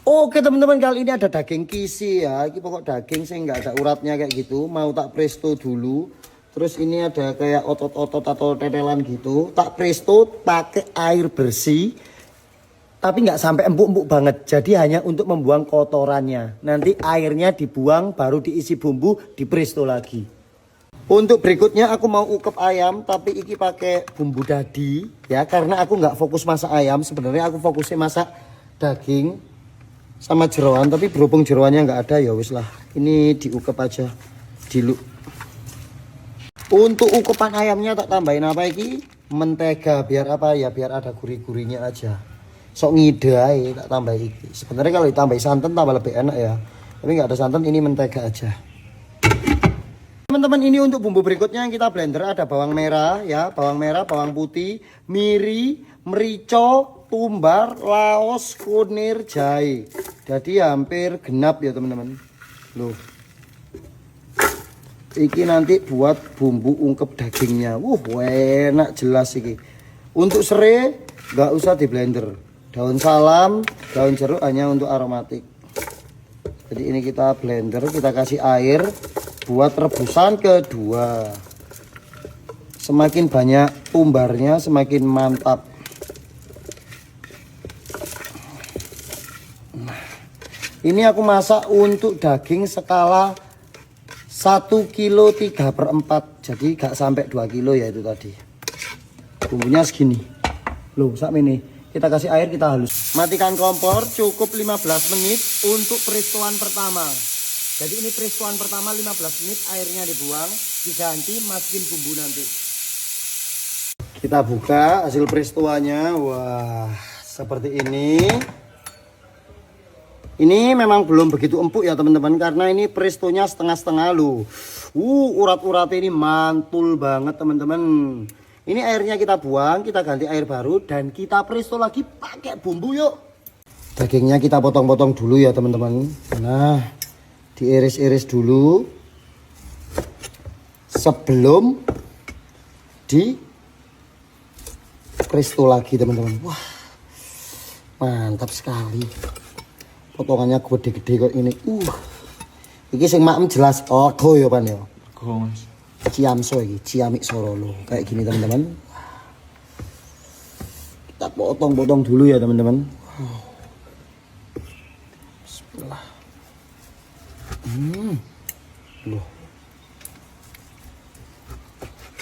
Oke teman-teman, kali ini ada daging kisi ya. Ini pokok daging sih nggak ada uratnya kayak gitu. Mau tak presto dulu. Terus ini ada kayak otot-otot atau tetelan gitu. Tak presto pakai air bersih. Tapi nggak sampai empuk-empuk banget. Jadi hanya untuk membuang kotorannya. Nanti airnya dibuang, baru diisi bumbu, di presto lagi. Untuk berikutnya aku mau ukep ayam, tapi iki pakai bumbu dadi ya. Karena aku nggak fokus masak ayam. Sebenarnya aku fokusnya masak daging sama jeroan, tapi berhubung jeroannya nggak ada ya wis lah. Ini diukep aja dulu. Untuk ukepan ayamnya tak tambahin apa iki? Mentega, biar apa ya? Biar ada gurih-gurihnya aja. Sok ngide aja tak tambah iki. Sebenarnya kalau ditambahin santan tambah lebih enak ya. Tapi nggak ada santan, ini mentega aja. Teman-teman, ini untuk bumbu berikutnya yang kita blender ada bawang merah ya, bawang merah, bawang putih, miri, merico, tumbar, laos, kunir, jahe. Jadi hampir genap ya teman-teman. Loh. Iki nanti buat bumbu ungkep dagingnya. Enak jelas iki. Untuk serai nggak usah di blender. Daun salam, daun jeruk hanya untuk aromatik. Jadi ini kita blender, kita kasih air buat rebusan kedua. Semakin banyak tumbarnya semakin mantap. Ini aku masak untuk daging skala 1 kilo 3/4. Jadi gak sampai 2 kilo ya itu tadi. Bumbunya segini. Loh, sak ini. Kita kasih air, kita halus. Matikan kompor, cukup 15 menit untuk peristuan pertama. Jadi ini peristuan pertama 15 menit, airnya dibuang, diganti, masukin bumbu nanti. Kita buka hasil peristuannya. Wah, seperti ini. Ini memang belum begitu empuk ya teman-teman, karena ini prestonya setengah-setengah loh. Urat-uratnya ini mantul banget teman-teman. Ini airnya kita buang, kita ganti air baru dan kita presto lagi pakai bumbu yuk. Dagingnya kita potong-potong dulu ya teman-teman. Nah, diiris-iris dulu sebelum di presto lagi teman-teman. Wah, mantap sekali. Potongannya gede-gede kok ini. Iki sing maem jelas lego ya Pan ya. Lego Mas. Ciamso iki, ciamik Sorolo. Kayak gini teman-teman. Kita potong-potong dulu ya teman-teman. Bismillah. Loh.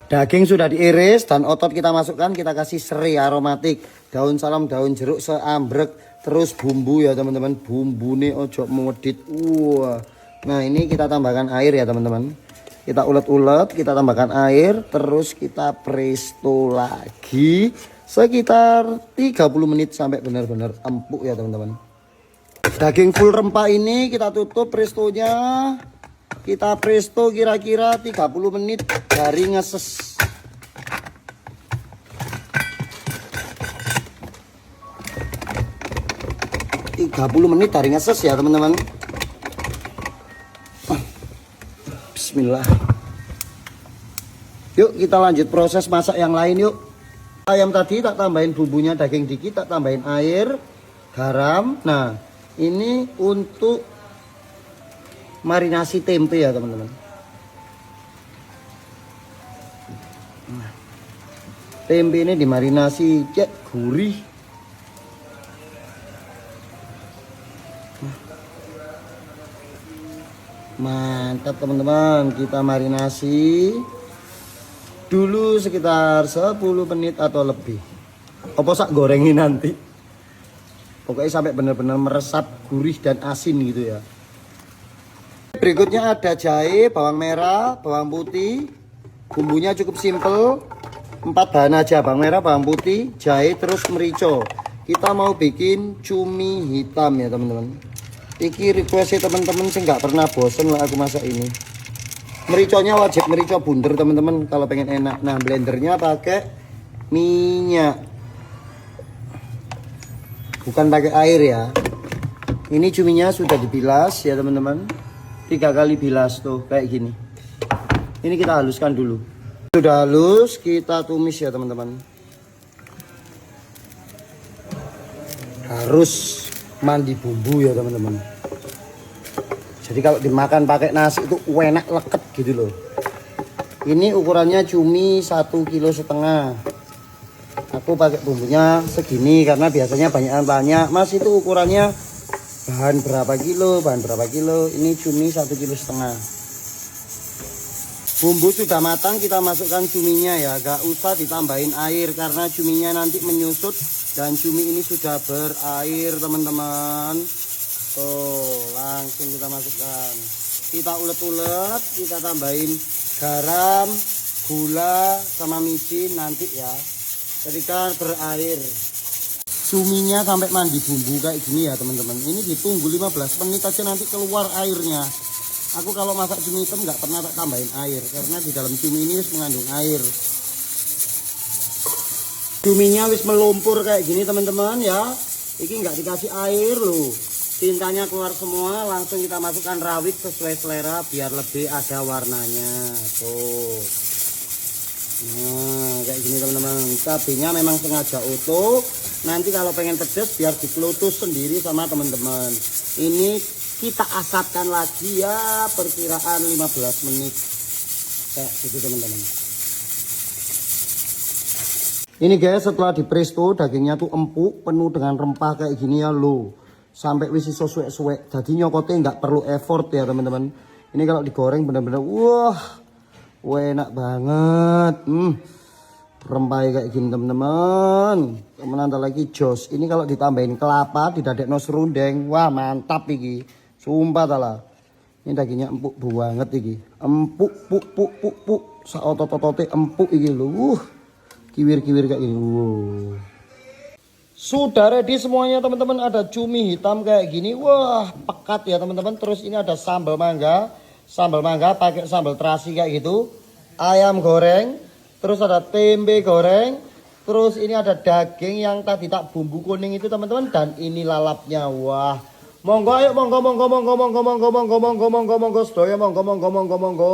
Daging sudah diiris dan otot kita masukkan, kita kasih serai aromatik, daun salam, daun jeruk seambrek. Terus bumbu ya teman-teman, bumbu nih ojo medit. Nah ini kita tambahkan air ya teman-teman. Kita ulet-ulet, kita tambahkan air, terus kita presto lagi sekitar 30 menit sampai benar-benar empuk ya teman-teman. Daging full rempah ini kita tutup prestonya. Kita presto kira-kira 30 menit dari ngeses. menit dari ngeses ya teman-teman. Bismillah. Yuk kita lanjut proses masak yang lain yuk. Ayam tadi tak tambahin bumbunya, daging dikit, tak tambahin air, garam. Nah ini untuk marinasi tempe ya teman-teman. Tempe ini dimarinasi cek gurih. Mantap teman-teman, kita marinasi dulu sekitar 10 menit atau lebih. Apa sak gorengin nanti. Pokoknya sampai benar-benar meresap gurih dan asin gitu ya. Berikutnya ada jahe, bawang merah, bawang putih. Bumbunya cukup simple. 4 bahan aja, bawang merah, bawang putih, jahe, terus merico. Kita mau bikin cumi hitam ya teman-teman. Iki requestnya teman-teman sih nggak pernah bosen lah aku masak ini. Mericonya wajib merico bunder teman-teman kalau pengen enak. Nah blendernya pakai minyak, bukan pakai air ya. Ini cuminya sudah dibilas ya teman-teman. 3 kali bilas tuh kayak gini. Ini kita haluskan dulu. Sudah halus, kita tumis ya teman-teman. Harus mandi bumbu ya teman-teman. Jadi kalau dimakan pakai nasi itu enak leket gitu loh. Ini ukurannya cumi 1,5 kg. Aku pakai bumbunya segini karena biasanya banyak Mas itu ukurannya bahan berapa kilo, ini cumi 1,5 kg. Bumbu sudah matang, kita masukkan cuminya ya, gak usah ditambahin air karena cuminya nanti menyusut dan cumi ini sudah berair teman-teman. Tuh langsung kita masukkan, kita ulet-ulet, kita tambahin garam, gula sama micin nanti ya ketika berair. Cuminya sampai mandi bumbu kayak gini ya teman-teman. Ini ditunggu 15 menit aja nanti keluar airnya. Aku kalau masak cumi hitam nggak pernah tak tambahin air karena di dalam cumi ini wis mengandung air. Cuminya wis melumpur kayak gini teman-teman ya. Ini nggak dikasih air loh. Tintanya keluar semua, langsung kita masukkan rawit sesuai selera biar lebih ada warnanya. Tuh. Nah, kayak gini teman-teman. Cabenya memang sengaja utuh. Nanti kalau pengen pedas biar dikelutus sendiri sama teman-teman. Ini kita asapkan lagi ya, perkiraan 15 menit. Kayak gitu teman-teman. Ini guys, setelah di presto dagingnya tuh empuk, penuh dengan rempah kayak gini ya loh. Sampai wis iso suwek-suwek. Jadi nyokotnya nggak perlu effort ya teman-teman. Ini kalau digoreng bener-bener wah, enak banget. Rempah kayak gini teman-teman. Kemudian lagi jos. Ini kalau ditambahin kelapa, didadekno serundeng, wah mantap iki. Sumpah talah. Ini dagingnya empuk banget iki. Empuk puk. Saotot-otote empuk iki lho. Kiwir-kiwir kayak gini. Sudah ready semuanya teman-teman. Ada cumi hitam kayak gini. Wah pekat ya teman-teman. Terus ini ada sambal mangga. Sambal mangga pakai sambal terasi kayak gitu. Ayam goreng. Terus ada tempe goreng. Terus ini ada daging yang tadi tak bumbu kuning itu teman-teman. Dan ini lalapnya. Wah. Monggo ayo monggo. Sedoyo monggo.